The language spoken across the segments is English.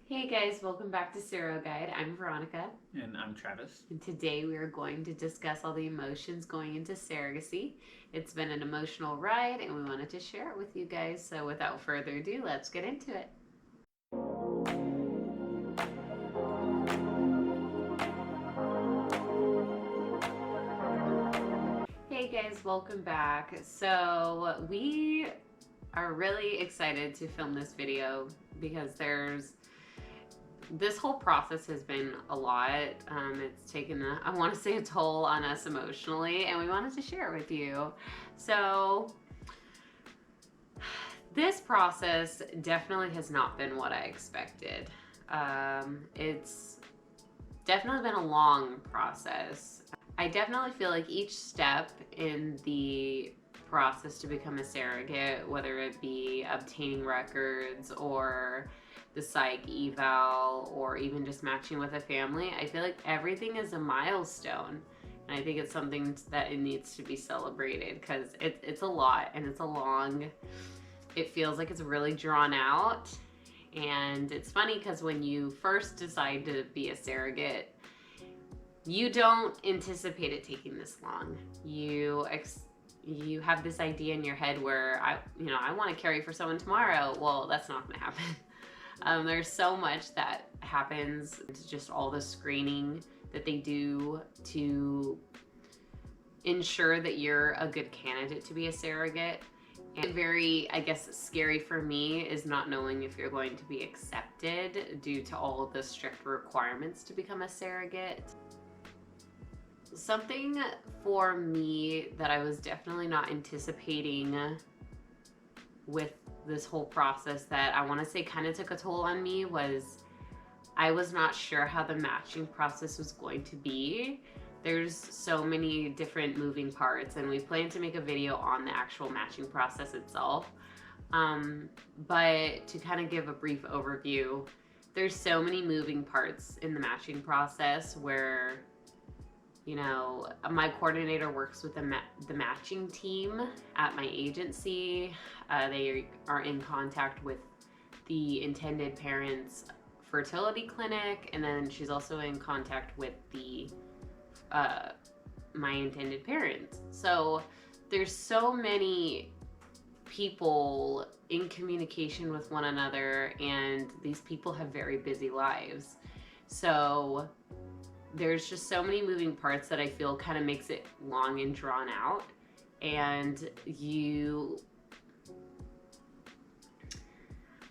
Hey guys, welcome back to Surroguide. I'm Veronica, And I'm Travis. and today we are going to discuss all the emotions going into surrogacy. It's been an emotional ride, and we wanted to share it with you guys. So, without further ado, let's get into it. Hey guys, welcome back. So, we are really excited to film this video because this whole process has been a lot. It's taken, I want to say, a toll on us emotionally, and we wanted to share it with you. So, this process definitely has not been what I expected. It's definitely been a long process. I definitely feel like each step in the process to become a surrogate, whether it be obtaining records or the psych eval or even just matching with a family, I feel like everything is a milestone. And I think it's something that it needs to be celebrated because it's a lot and it's a long, it feels like it's really drawn out. And it's funny because when you first decide to be a surrogate, you don't anticipate it taking this long. You have this idea in your head where I want to carry for someone tomorrow. Well, that's not going to happen. There's so much that happens. It's just all the screening that they do to ensure that you're a good candidate to be a surrogate. And very, I guess, scary for me is not knowing if you're going to be accepted due to all of the strict requirements to become a surrogate. Something for me that I was definitely not anticipating with this whole process that I want to say kind of took a toll on me was I was not sure how the matching process was going to be. There's so many different moving parts, and we plan to make a video on the actual matching process itself. But to kind of give a brief overview, there's so many moving parts in the matching process where my coordinator works with the matching team at my agency. They are in contact with the intended parents' fertility clinic, and then she's also in contact with my intended parents. So there's so many people in communication with one another, and these people have very busy lives. So there's just so many moving parts that I feel kind of makes it long and drawn out. And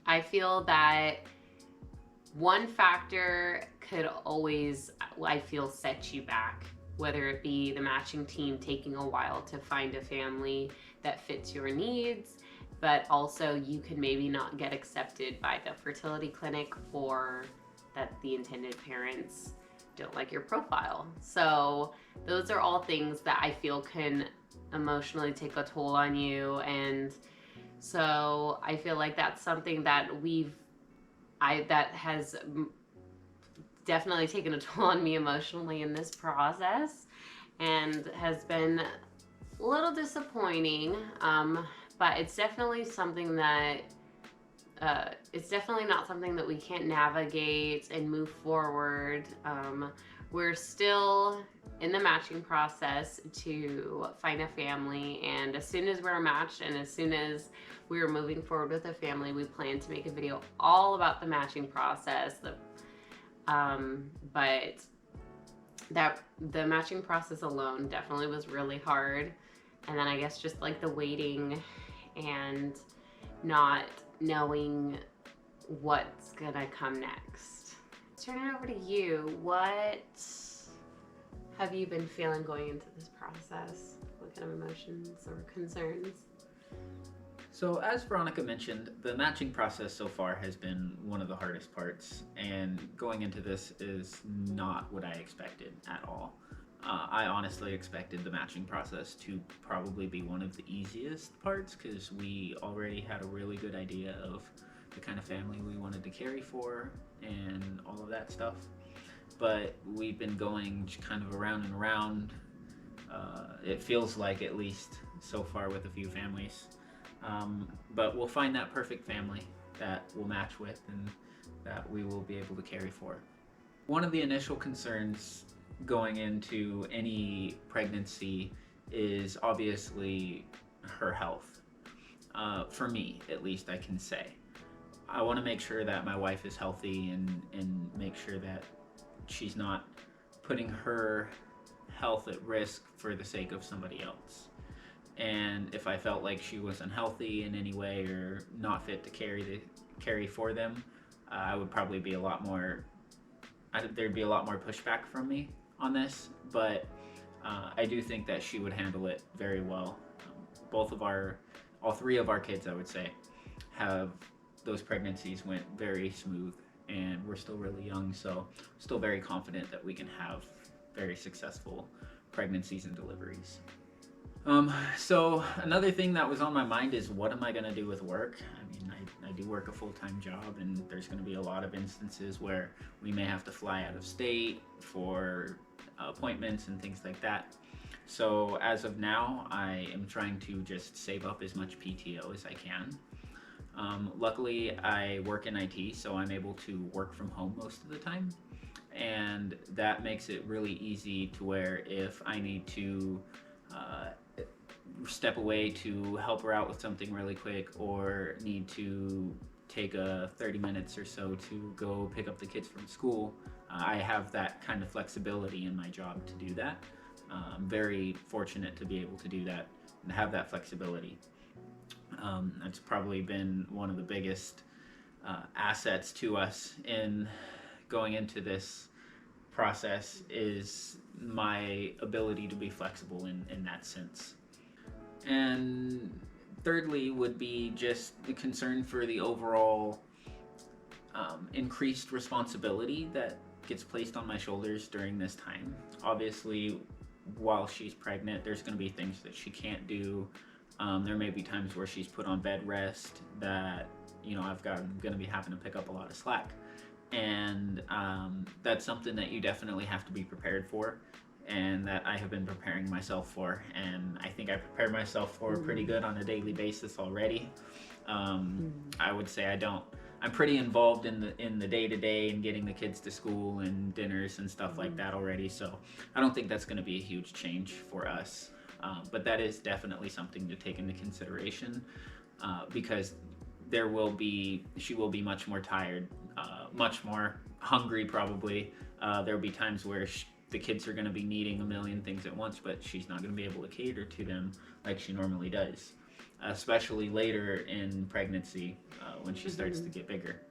I feel that one factor could always, I feel, set you back, whether it be the matching team taking a while to find a family that fits your needs, but also you could maybe not get accepted by the fertility clinic or that the intended parents don't like your profile. So those are all things that I feel can emotionally take a toll on you. And so I feel like that's something that that has definitely taken a toll on me emotionally in this process and has been a little disappointing. But it's definitely something that it's definitely not something that we can't navigate and move forward. We're still in the matching process to find a family, and as soon as we're matched and as soon as we're moving forward with a family, we plan to make a video all about the matching process. But that the matching process alone definitely was really hard, and then I guess just like the waiting and not knowing what's gonna come next. Turn it over to you. What have you been feeling going into this process? What kind of emotions or concerns? So, as Veronica mentioned, the matching process so far has been one of the hardest parts, and going into this is not what I expected at all. I honestly expected the matching process to probably be one of the easiest parts because we already had a really good idea of the kind of family we wanted to carry for and all of that stuff. But we've been going kind of around and around. It feels like, at least so far, with a few families. But we'll find that perfect family that we'll match with, and that we will be able to carry for. One of the initial concerns going into any pregnancy is obviously her health. For me, at least, I can say. I want to make sure that my wife is healthy and make sure that she's not putting her health at risk for the sake of somebody else. And if I felt like she was unhealthy in any way or not fit to carry for them, I would probably be a lot more. There'd be a lot more pushback from me on this, but I do think that she would handle it very well. All three of our kids, I would say, have those pregnancies went very smooth, and we're still really young, so still very confident that we can have very successful pregnancies and deliveries. So another thing that was on my mind is, what am I going to do with work? I mean, I do work a full-time job, and there's going to be a lot of instances where we may have to fly out of state for appointments and things like that. So as of now, I am trying to just save up as much PTO as I can. Luckily, I work in IT, so I'm able to work from home most of the time. And that makes it really easy to where if I need to step away to help her out with something really quick, or need to take 30 minutes or so to go pick up the kids from school, I have that kind of flexibility in my job to do that. I'm very fortunate to be able to do that and have that flexibility. That's probably been one of the biggest assets to us in going into this process, is my ability to be flexible in that sense. And thirdly would be just the concern for the overall increased responsibility that gets placed on my shoulders during this time. Obviously, while she's pregnant, there's going to be things that she can't do. There may be times where she's put on bed rest that, I'm going to be having to pick up a lot of slack. And that's something that you definitely have to be prepared for, and that I have been preparing myself for. And I think I prepare myself for pretty good on a daily basis already. I would say I'm pretty involved in the day-to-day and getting the kids to school and dinners and stuff like that already. So I don't think that's going to be a huge change for us. But that is definitely something to take into consideration, because she will be much more tired, much more hungry probably. There'll be times where the kids are going to be needing a million things at once, but she's not going to be able to cater to them like she normally does, especially later in pregnancy when she starts to get bigger.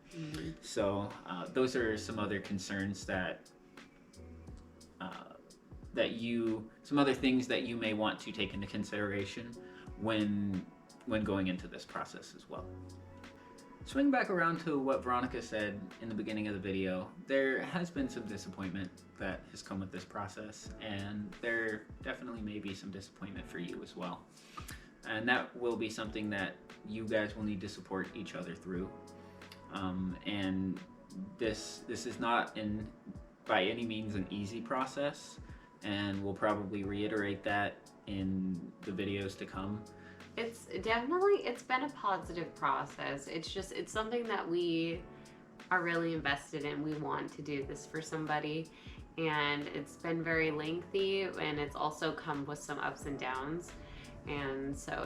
So those are some other concerns some other things that you may want to take into consideration when going into this process as well. Swing back around to what Veronica said in the beginning of the video. There has been some disappointment that has come with this process, and there definitely may be some disappointment for you as well. And that will be something that you guys will need to support each other through. And this is not by any means an easy process, and we'll probably reiterate that in the videos to come. It's been a positive process. It's something that we are really invested in. We want to do this for somebody, and it's been very lengthy, and it's also come with some ups and downs. And so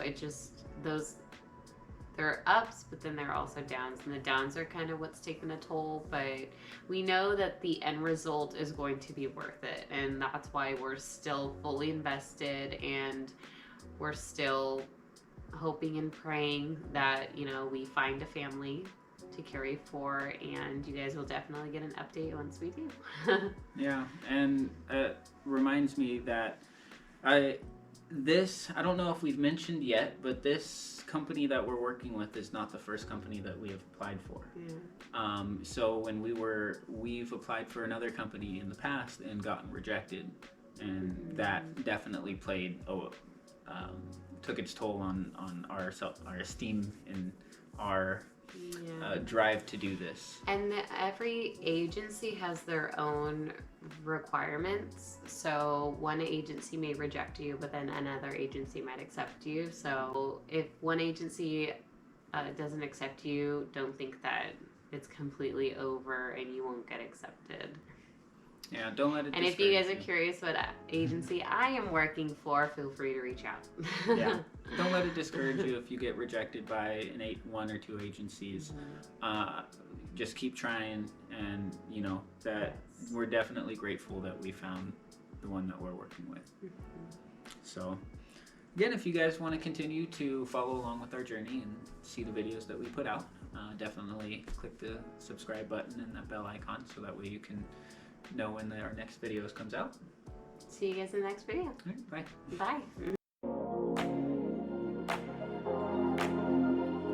there are ups, but then there are also downs, and the downs are kind of what's taken a toll, but we know that the end result is going to be worth it, and that's why we're still fully invested, and we're still hoping and praying that we find a family to carry for, and you guys will definitely get an update once we do. Yeah, and it reminds me that I don't know if we've mentioned yet, but this company that we're working with is not the first company that we have applied for. Yeah. So when we've applied for another company in the past and gotten rejected, and that definitely took its toll on our esteem and our drive to do this. And every agency has their own requirements. So one agency may reject you, but then another agency might accept you. So if one agency doesn't accept you, don't think that it's completely over and you won't get accepted. Yeah, don't let it And if you guys discourage are curious what agency I am working for, feel free to reach out. Yeah, don't let it discourage you if you get rejected by one or two agencies. Just keep trying, and you know that we're definitely grateful that we found the one that we're working with. So again, if you guys want to continue to follow along with our journey and see the videos that we put out, definitely click the subscribe button and that bell icon so that way you can know when our next videos comes out. See you guys in the next video. All right, bye. Bye.